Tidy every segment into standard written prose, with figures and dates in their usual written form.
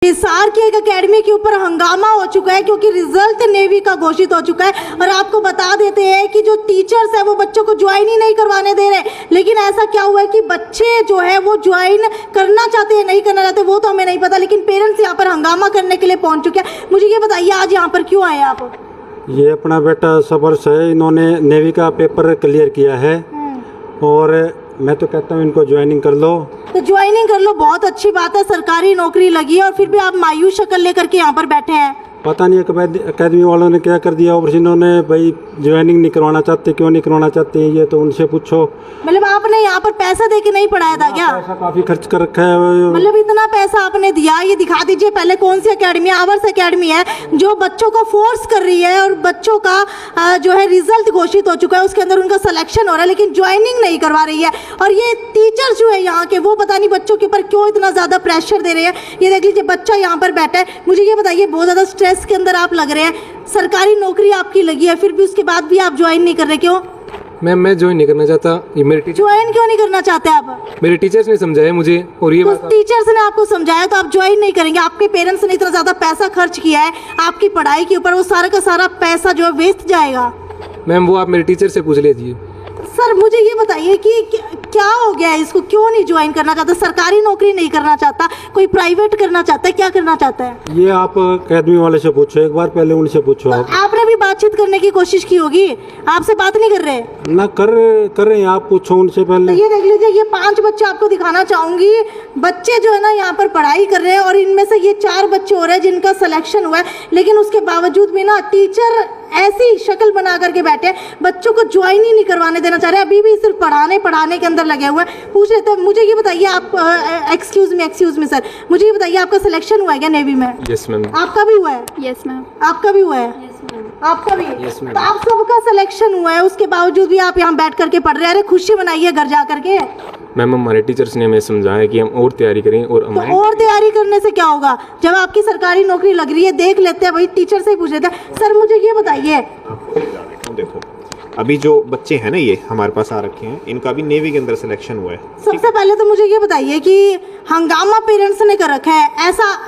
हिसार की एक एकेडमी के ऊपर हंगामा हो चुका है क्योंकि रिजल्ट नेवी का घोषित हो चुका है। और आपको बता देते हैं कि जो टीचर्स है वो बच्चों को ज्वाइन ही नहीं करवाने दे रहे। लेकिन ऐसा क्या हुआ है कि बच्चे जो है वो ज्वाइन करना चाहते हैं नहीं करना चाहते वो तो हमें नहीं पता, लेकिन पेरेंट्स यहाँ पर हंगामा करने के लिए पहुंच चुके हैं। मुझे ये बताइए आज यहाँ पर क्यों आए आप? ये अपना बेटा सबर्स है, इन्होंने नेवी का पेपर क्लियर किया है और मैं तो कहता हूँ इनको ज्वाइनिंग कर लो। तो ज्वाइनिंग कर लो, बहुत अच्छी बात है, सरकारी नौकरी लगी है और फिर भी आप मायूस शक्ल लेकर के यहाँ पर बैठे हैं। पता नहीं अकेडमी वालों ने क्या कर दिया, और इन्होंने भाई ज्वाइनिंग नहीं करवाना चाहते, क्यों नहीं करवाना चाहते हैं ये तो उनसे पूछो। मतलब आपने यहाँ पर पैसा दे के नहीं पढ़ाया था क्या? पैसा काफी खर्च कर रखा है। मतलब इतना पैसा आपने दिया, ये दिखा दीजिए पहले कौन सी एकेडमी है। आवर्स एकेडमी है जो बच्चों को फोर्स कर रही है और बच्चों का जो है रिजल्ट घोषित हो चुका है, उसके अंदर उनका सिलेक्शन हो रहा है लेकिन ज्वाइनिंग नहीं करवा रही है। और ये टीचर्स जो है यहाँ के वो पता नहीं बच्चों के ऊपर क्यों इतना ज्यादा प्रेशर दे रहे हैं। ये देख लीजिए बच्चा यहाँ पर बैठा है। मुझे ये बताइए बहुत ज्यादा स्ट्रेस के अंदर आप लग रहे हैं, सरकारी नौकरी आपकी लगी है फिर भी उसके बाद भी आप ज्वाइन नहीं कर रहे, क्यों? मैम मैं ज्वाइन नहीं करना चाहता, ये मेरे टीचर ज्वाइन क्यों नहीं करना चाहते आप? मेरे टीचर्स ने समझाया मुझे और ये तो बात टीचर्स ने आपको समझाया तो आप ज्वाइन नहीं करेंगे। आपके पेरेंट्स ने इतना ज्यादा पैसा खर्च किया है आपकी पढ़ाई के ऊपर, वो सारा का सारा पैसा जो है वेस्ट जाएगा। मैम वो आप मेरे टीचर से पूछ लीजिए। सर मुझे ये बताइए कि क्या हो गया है इसको, क्यों नहीं ज्वाइन करना चाहता? सरकारी नौकरी नहीं करना चाहता, कोई प्राइवेट करना चाहता है, क्या करना चाहता है? ये आप अकेडमी वाले से पूछो, एक बार पहले उनसे पूछो। तो आपने भी बातचीत करने की कोशिश की होगी, आपसे बात नहीं कर रहे ना? कर रहे हैं, आप पूछो उनसे पहले। तो ये देख लीजिए ये 5 बच्चे आपको दिखाना चाहूंगी। बच्चे जो है ना यहाँ पर पढ़ाई कर रहे हैं और इनमें से ये 4 बच्चे हो रहे हैं जिनका सिलेक्शन हुआ है, लेकिन उसके बावजूद भी ना टीचर ऐसी शक्ल बना करके बैठे हैं, बच्चों को ज्वाइन ही नहीं करवाने देना चाह रहे, अभी भी सिर्फ पढ़ाने के अंदर लगे हुए हैं। पूछ रहे थे मुझे ये बताइए आप, एक्सक्यूज मी सर, मुझे ये बताइए आपका सिलेक्शन हुआ है क्या नेवी में? Yes ma'am. आपका भी हुआ है? Yes ma'am. आपका भी हुआ है? आपका भी? तो आप सबका सिलेक्शन हुआ है, उसके बावजूद भी आप यहाँ बैठ करके पढ़ रहे हैं। अरे खुशी मनाइए घर जा करके। मैम हमारे टीचर्स ने हमें समझाया कि हम और तैयारी करें और तो और तैयारी करने से क्या होगा, जब आपकी सरकारी नौकरी लग रही है देख लेते हैं, भाई टीचर से ही पूछ लेते हैं। सर मुझे ये बताइए, देखो अभी जो बच्चे हैं ना ये हमारे पास आ रखे हैं, इनका भी नेवी के अंदर सिलेक्शन हुआ है। सबसे पहले तो मुझे ये बताइए कि हंगामा पेरेंट्स ने कर रखा है,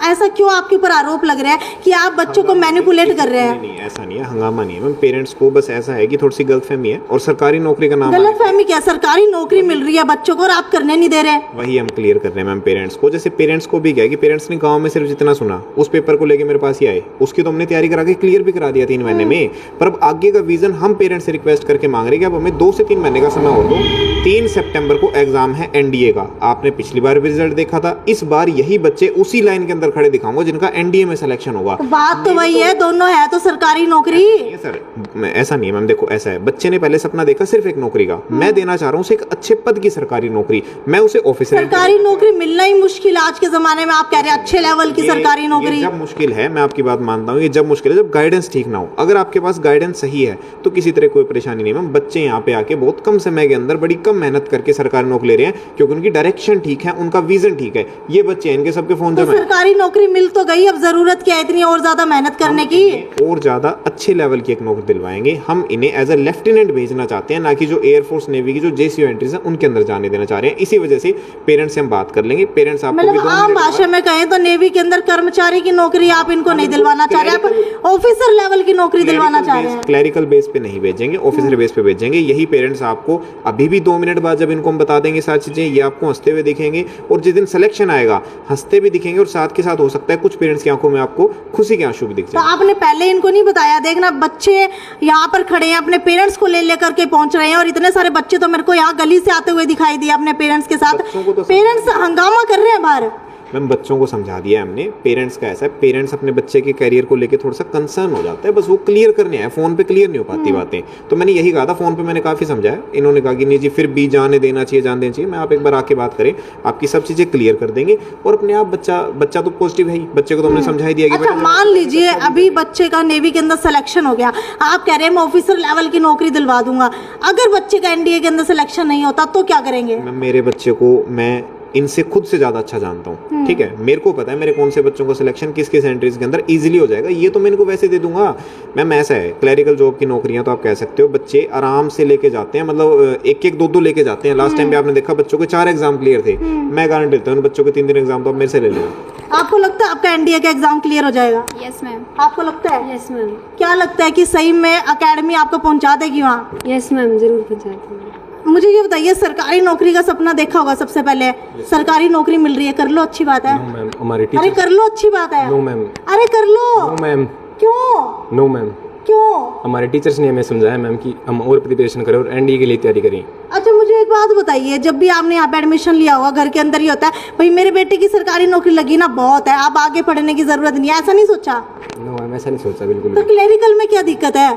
ऐसा क्यों आपके ऊपर आरोप लग रहा है कि आप बच्चों को मैनिपुलेट कर रहे हैं? नहीं ऐसा नहीं है, हंगामा नहीं है मैम। पेरेंट्स को बस ऐसा है कि थोड़ी सी गलतफहमी है और सरकारी नौकरी का नाम गलतफहमी क्या, सरकारी नौकरी मिल रही है बच्चों को और आप करने नहीं दे रहे? वही हम क्लियर कर रहे हैं मैम पेरेंट्स को। जैसे पेरेंट्स को भी क्या है कि पेरेंट्स ने गाँव में सिर्फ जितना सुना उस पेपर को लेकर मेरे पास ही आए, उसकी तो हमने तैयारी करा के क्लियर भी करा दिया 3 महीने में। पर अब आगे का विजन हम पेरेंट्स से रिक्वेस्ट करके मांग रहे हैं कि अब हमें 2 से 3 महीने का समय और दो। 3 सितंबर को एग्जाम है एनडीए का, आपने पिछली बार भी रिजल्ट देखा था, इस बार यही बच्चे उसी लाइन के अंदर खड़े दिखाऊंगा जिनका एनडीए में सिलेक्शन होगा। तो बात तो वही है, दोनों है तो सरकारी नौकरी। सर ऐसा नहीं है मैम, देखो ऐसा है, बच्चे ने पहले सपना देखा सिर्फ एक नौकरी का, मैं देना चाह रहा हूँ उसे एक अच्छे पद की सरकारी नौकरी, मैं उसे ऑफिसर। सरकारी नौकरी मिलना ही मुश्किल आज के जमाने में, आप कह रहे हैं अच्छे लेवल की सरकारी नौकरी। जब मुश्किल है, मैं आपकी बात मानता हूँ, ये जब मुश्किल है जब गाइडेंस ठीक ना हो। अगर आपके पास गाइडेंस सही है तो किसी तरह कोई परेशानी नहीं मैम। बच्चे यहाँ पे आके बहुत कम समय के अंदर बड़ी कम मेहनत करके सरकारी नौकरी ले रहे हैं क्योंकि उनकी डायरेक्शन ठीक है, उनका विजन ठीक है। ये बच्चे इनके सबके फोन तो सरकारी नौकरी मिल तो गई, अब जरूरत क्या है इतनी और ज्यादा मेहनत करने की? और ज्यादा अच्छे लेवल की एक नौकरी दिलवाएंगे हम इन्हें, एज अ लेफ्टिनेंट भेजना चाहते हैं, ना कि जो एयरफोर्स नेवी की जो जेसीओ एंट्रीज है उनके अंदर जाने देना चाह रहे हैं। इसी वजह से पेरेंट्स से हम बात कर लेंगे। पेरेंट्स आपको मतलब आम भाषा में कहें तो नेवी के अंदर कर्मचारी की नौकरी आप इनको नहीं दिलवाना चाह रहे, आप ऑफिसर लेवल की नौकरी दिलवाना चाह रहे हैं। क्लैरिकल बेस पे नहीं भेजेंगे, ऑफिसर बेस पे भेजेंगे। यही पेरेंट्स आपको अभी भी 2 मिनट बाद जब इनको हम बता देंगे सारी चीजें, ये आपको हंसते हुए दिखेंगे और जिस दिन सिलेक्शन आएगा हंसते भी दिखेंगे और साथ के साथ हो सकता है कुछ पेरेंट्स की आंखों में आपको खुशी के आंसू भी दिख जाए। तो आपने पहले इनको नहीं बताया? देखना बच्चे यहाँ पर खड़े हैं, अपने पेरेंट्स को ले लेकर के पहुंच रहे हैं और इतने सारे बच्चे तो मेरे को यहाँ गली से आते हुए दिखाई दिए अपने पेरेंट्स के साथ। पेरेंट्स हंगामा कर रहे हैं बाहर। मैम बच्चों को समझा दिया हमने। पेरेंट्स का ऐसा है, पेरेंट्स अपने बच्चे के करियर को लेकर थोड़ा सा कंसर्न हो जाता है, बस वो क्लियर करने हैं, फोन पे क्लियर नहीं हो पाती बातें। तो मैंने यही कहा था, फोन पे मैंने काफी समझाया, इन्होंने कहा कि नहीं जी फिर भी जाने देना चाहिए, जान देना चाहिए। मैं आप एक बार आके बात करें, आपकी सब चीजें क्लियर कर देंगे और अपने आप बच्चा तो पॉजिटिव है ही, बच्चे को तो हमने समझा ही दिया कि अच्छा मान लीजिए अभी बच्चे का नेवी के अंदर सिलेक्शन हो गया, आप कह रहे हैं मैं ऑफिसर लेवल की नौकरी दिलवा दूंगा, अगर बच्चे का एनडीए के अंदर सिलेक्शन नहीं होता तो क्या करेंगे? मेरे बच्चे को मैं इनसे खुद से ज्यादा अच्छा जानता हूँ, ठीक है, मेरे को पता है मेरे कौन से बच्चों का सिलेक्शन किस किस एंट्रीज के अंदर इजीली हो जाएगा। ये तो मैं इनको वैसे दे दूंगा। मैम ऐसा है, क्लैरिकल जॉब की नौकरियां तो आप कह सकते हो बच्चे आराम से लेके जाते हैं, मतलब 1-1, 2-2 लेके जाते हैं। लास्ट टाइम भी आपने देखा बच्चों के 4 एग्जाम क्लियर थे। मैं गारंटी देता हूँ बच्चों के 3-3 एग्जाम तो आप मेरे से ले लेना। आपको लगता है आपका एनडीए का एग्जाम क्लियर हो जाएगा? Yes ma'am. आपको लगता है? Yes ma'am. क्या लगता है कि सही में एकेडमी आपको पहुंचा देगी वहाँ? यस मैम, जरूर पहुँचाती हूँ। मुझे ये बताइए, सरकारी नौकरी का सपना देखा होगा सबसे पहले, सरकारी नौकरी मिल रही है, कर लो, अच्छी बात है। नो मैम, हमारे अरे टीचर कर लो, अच्छी बात है। नो मैम, अरे कर लो। नो मैम, क्यों? नो मैम, क्यों? हमारे टीचर्स ने हमें समझाया मैम कि हम और प्रिपरेशन करें और एनडीए के लिए तैयारी करें। अच्छा, मुझे एक बात बताइए, जब भी आपने यहाँ पे एडमिशन लिया होगा, घर के अंदर ही होता है भाई मेरे बेटे की सरकारी नौकरी लगी ना, बहुत है, अब आगे पढ़ने की जरूरत नहीं है, ऐसा नहीं सोचा? नो मैम, ऐसा नहीं सोचा बिल्कुल तो भी। क्लरिकल में क्या दिक्कत है?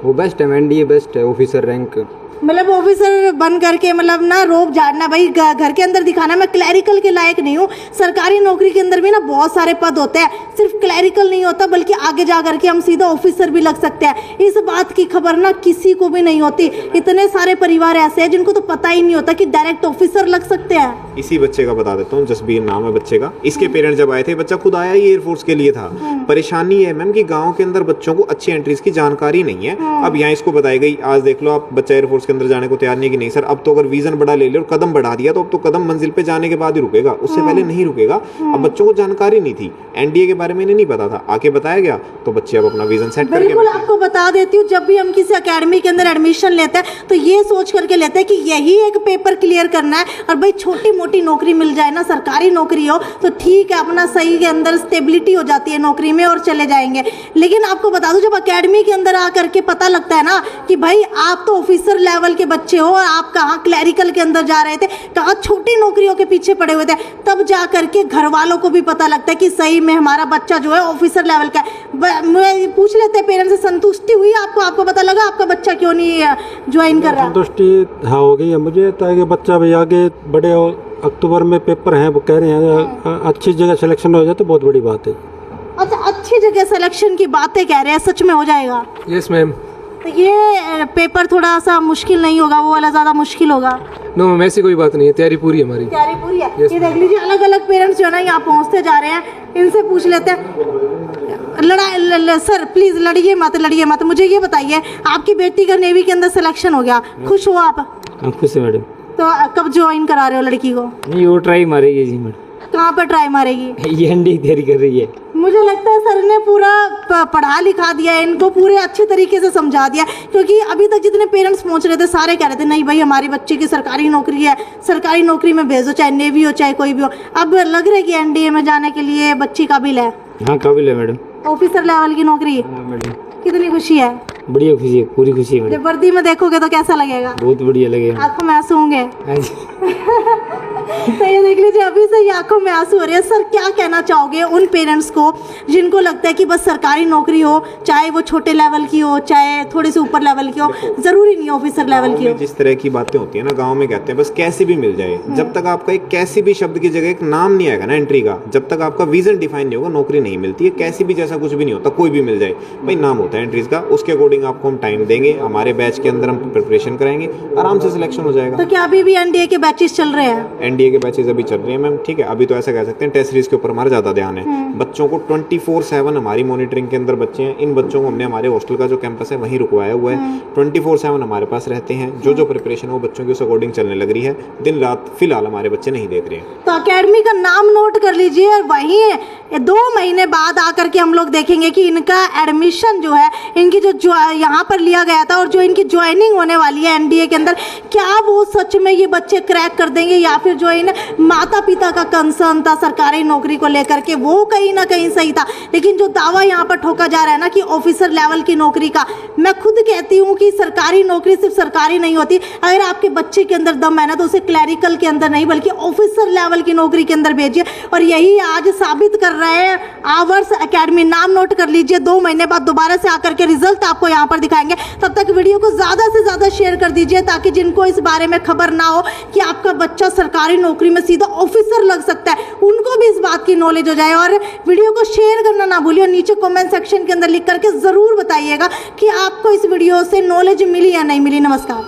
वो बेस्ट है, एनडीए बेस्ट है, ऑफिसर रैंक। मतलब ऑफिसर बन करके मतलब ना रोब झाड़ना भाई, घर के अंदर दिखाना मैं क्लैरिकल के लायक नहीं हूँ। सरकारी नौकरी के अंदर भी ना बहुत सारे पद होते हैं, सिर्फ क्लैरिकल नहीं होता, बल्कि आगे जा करके हम सीधा ऑफिसर भी लग सकते हैं। इस बात की खबर ना किसी को भी नहीं होती। इतने सारे परिवार ऐसे हैं जिनको तो पता ही नहीं होता कि डायरेक्ट ऑफिसर लग सकते हैं। इसी बच्चे का बता देता हूँ, जसबीर नाम है बच्चे का। इसके पेरेंट्स जब आए थे, बच्चा खुद आया ही एयरफोर्स के लिए था। परेशानी है मैम कि गांव के अंदर बच्चों को अच्छी एंट्रीज की जानकारी नहीं है। अब यहाँ इसको बताई गई, आज देख लो आप, बच्चा एयरफोर्स के अंदर जाने को तैयार नहीं कि नहीं सर अब तो अगर विजन बड़ा ले ले और कदम बढ़ा दिया तो अब तो कदम मंजिल पे जाने के बाद ही रुकेगा, उससे पहले नहीं रुकेगा। अब बच्चों को जानकारी नहीं थी, एनडीए के बारे में इन्हें नहीं पता था, आके बताया गया तो बच्चे अब अपना विजन सेट करके। बिल्कुल, आपको बता देती हूँ, जब भी हम किसी एकेडमी के अंदर एडमिशन लेते हैं तो ये सोच करके लेते हैं कि यही एक पेपर क्लियर करना है और भाई छोटी मोटी नौकरी मिल जाए ना, सरकारी नौकरी हो तो ठीक है, अपना सही के अंदर स्टेबिलिटी हो जाती है नौकरी में और चले जाएंगे। लेकिन आपको बता दूं, जब एकेडमी के अंदर आकर के पता लगता है ना कि भाई आप तो ऑफिसर लेवल के बच्चे हो, आप कहाँ क्लैरिकल के अंदर जा रहे थे, कहाँ छोटी नौकरियों के पीछे पड़े हुए थे, तब जा करके घर वालों को भी पता लगता है कि सही में हमारा बच्चा जो है ऑफिसर लेवल का है। पूछ लेते हैं पेरेंट्स से, संतुष्टि हुई आपको? आपको पता लगा आपका बच्चा क्यों नहीं ज्वाइन कर रहा? संतुष्टि हाँ हो गई है मुझे, ताकि बच्चा भी आगे बढ़े। और अक्टूबर में पेपर हैं, वो कह रहे हैं अच्छी जगह सिलेक्शन हो जाए तो बहुत बड़ी बात है। अच्छा, अच्छी जगह सिलेक्शन की बातें कह रहे हैं, सच में हो जाएगा? Yes ma'am. तो ये पेपर थोड़ा सा मुश्किल नहीं होगा, वो वाला ज़्यादा मुश्किल होगा? नो मैम, ऐसी कोई बात नहीं है, तैयारी पूरी है हमारी। तैयारी पूरी है? Yes, ये देख लीजिए, अलग अलग पेरेंट्स जो है ना यहाँ पहुँचते जा रहे हैं, इनसे पूछ लेते हैं। सर प्लीज लड़िए मत, मुझे ये बताइए, आपकी बेटी का नेवी के अंदर सिलेक्शन हो गया, खुश हो आप? खुश है मैडम। तो कब ज्वाइन करा रहे हो लड़की को? नहीं, वो ट्राई मारेगी जी मैडम। कहाँ पर ट्राई मारेगी? ये एनडीए की तैयारी कर रही है। मुझे लगता है सर ने पूरा पढ़ा लिखा दिया है इनको, पूरे अच्छे तरीके से समझा दिया, क्योंकि अभी तक जितने पेरेंट्स पहुंच रहे थे सारे कह रहे थे नहीं भाई हमारे बच्चे की सरकारी नौकरी है, सरकारी नौकरी में भेजो, चाहे नेवी हो चाहे कोई भी हो। अब लग रहा है कि एनडीए में जाने के लिए बच्ची काबिल है? हाँ काबिल है मैडम। ऑफिसर लेवल की नौकरी? हाँ मैडम। कितनी खुशी है? बढ़िया खुशी है, पूरी खुशी है मैडम। जब वर्दी में देखोगे तो कैसा लगेगा? बहुत बढ़िया लगेगा। आंखों में आंसू होंगे? हाँ जी। तो ये देख लीजिए, अभी से ही आंखों में आंसू हो रहे हैं। सर क्या कहना चाहोगे उन पेरेंट्स को जिनको लगता है कि बस सरकारी नौकरी हो, चाहे वो छोटे लेवल की हो चाहे थोड़ी सी ऊपर लेवल की हो, जरूरी नहीं ऑफिसर लेवल की हो? जिस तरह की बातें होती है ना गांव में, कहते हैं बस कैसी भी मिल जाए। जब तक आपका एक कैसी भी शब्द की जगह एक नाम नहीं आएगा ना एंट्री का, जब तक आपका विजन डिफाइन नहीं होगा, नौकरी नहीं मिलती है। कैसी भी जैसा कुछ भी नहीं होता, कोई भी मिल जाए भाई, नाम होता है एंट्रीज का, उसके अकॉर्डिंग आपको हम टाइम देंगे, हमारे बैच के अंदर हम प्रिपरेशन कराएंगे, आराम से सिलेक्शन हो जाएगा। तो क्या अभी भी एनडीए के बैचेस चल रहे हैं? एनडीए के बैचेस अभी चल रहे हैं मैम, ठीक है। अभी तो ऐसा कह सकते हैं टेस्ट सीरीज के ऊपर हमारा ज़्यादा ध्यान है। बच्चों को 24/7 हमारी मॉनिटरिंग के अंदर बच्चे हैं। इन बच्चों को हमने हमारे हॉस्टल का जो कैंपस है वहीं रुकवाया हुआ है। 24/7 हमारे पास रहते हैं। जो प्रिपरेशन है वो बच्चों की उस अकॉर्डिंग चलने लग रही है। दिन रात फिलहाल हमारे बच्चे नहीं देख रहे हैं। तो अकेडमी का नाम नोट कर लीजिए, और वहीं 2 महीने बाद आकर के हम लोग देखेंगे कि इनका एडमिशन जो है, इनकी जो यहाँ पर लिया गया था और जो इनकी ज्वाइनिंग होने वाली है एनडीए के अंदर, क्या वो सच में ये बच्चे क्रैक कर देंगे, या फिर जो इन माता पिता का कंसर्न था सरकारी नौकरी को लेकर के वो कहीं ना कहीं सही था। लेकिन जो दावा यहाँ पर ठोका जा रहा है ना कि ऑफिसर लेवल की नौकरी का, मैं खुद कहती हूँ कि सरकारी नौकरी सिर्फ सरकारी नहीं होती। अगर आपके बच्चे के अंदर दम है ना, तो उसे क्लैरिकल के अंदर नहीं बल्कि ऑफिसर लेवल की नौकरी के अंदर भेजिए। और यही आज साबित कर रहे हैं आवर्स एकेडमी। नाम नोट कर लीजिए, 2 महीने बाद दोबारा से आकर के रिजल्ट आपको यहाँ पर दिखाएंगे। तब तक वीडियो को ज़्यादा से ज़्यादा शेयर कर दीजिए, ताकि जिनको इस बारे में खबर ना हो कि आपका बच्चा सरकारी नौकरी में सीधा ऑफिसर लग सकता है, उनको भी इस बात की नॉलेज हो जाए। और वीडियो को शेयर करना ना भूलिए, नीचे कमेंट सेक्शन के अंदर लिख करके ज़रूर बताइएगा कि आपको इस वीडियो से नॉलेज मिली या नहीं मिली। नमस्कार।